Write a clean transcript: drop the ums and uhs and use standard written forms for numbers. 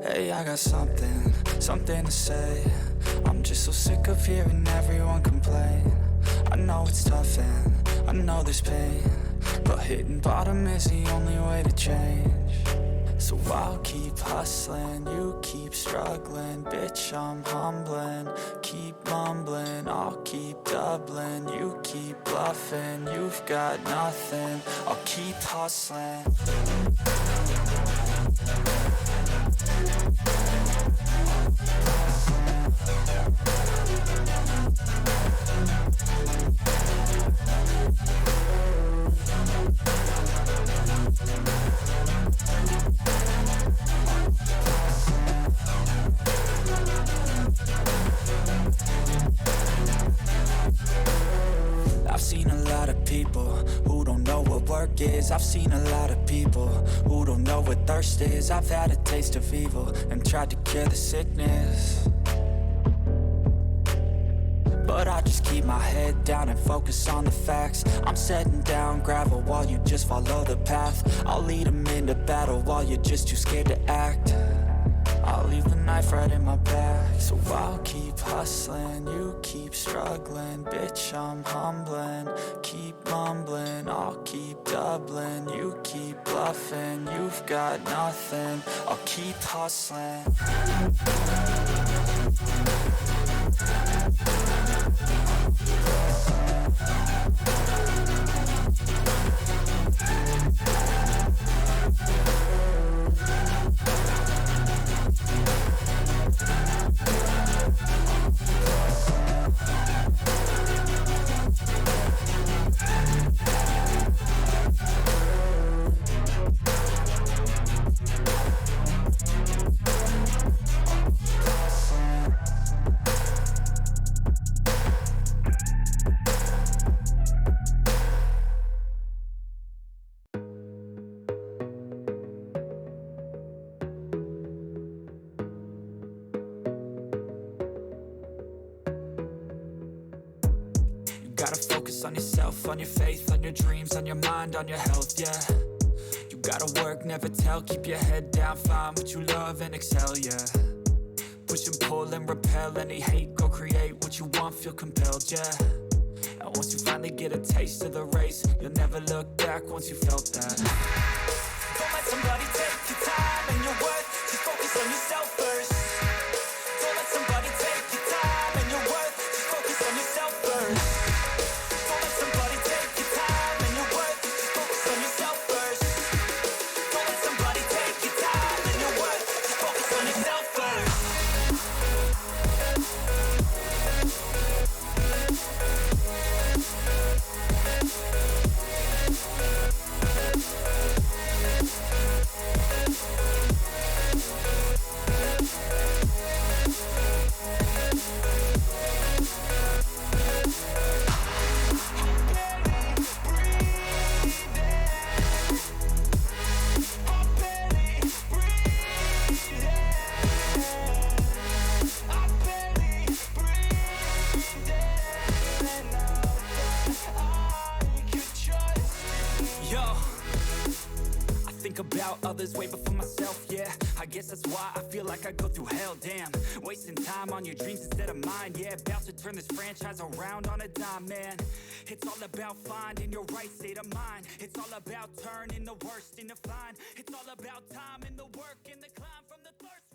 Hey, I got something to say. I'm just so sick of hearing everyone complain. I know it's tough and I know there's pain, but hitting bottom is the only way to change. So I'll keep hustling, you keep struggling. Bitch, I'm humbling, keep mumbling. I'll keep doubling, you keep bluffing. You've got nothing, I'll keep hustling. I've seen a lot of people who don't know what work is. I've seen a lot of people who don't know what thirst is. I've had a taste of evil and tried to cure the sickness, but I just keep my head down and focus on the facts. I'm setting down gravel while you just follow the path. I'll lead them into battle while you're just too scared to act. I'll leave the knife right in my back. So I'll keep hustling, you keep struggling. Bitch, I'm humbling, keep mumbling. I'll keep doubling, you keep bluffing. You've got nothing, I'll keep hustling. Gotta focus on yourself, on your faith, on your dreams, on your mind, on your health, yeah. You gotta work, never tell, keep your head down, find what you love and excel, yeah. Push and pull and repel any hate, go create what you want, feel compelled, yeah. And once you finally get a taste of the race, you'll never look back once you felt that. Don't let somebody take your time and your worth, just focus on yourself first. Don't let somebody take your time and your worth, just focus on yourself first. About others way before myself, yeah. I guess that's why I feel like I go through hell, damn. Wasting time on your dreams instead of mine, yeah. About to turn this franchise around on a dime, man. It's all about finding your right state of mind. It's all about turning the worst into fine. It's all about time and the work and the climb from the thirst.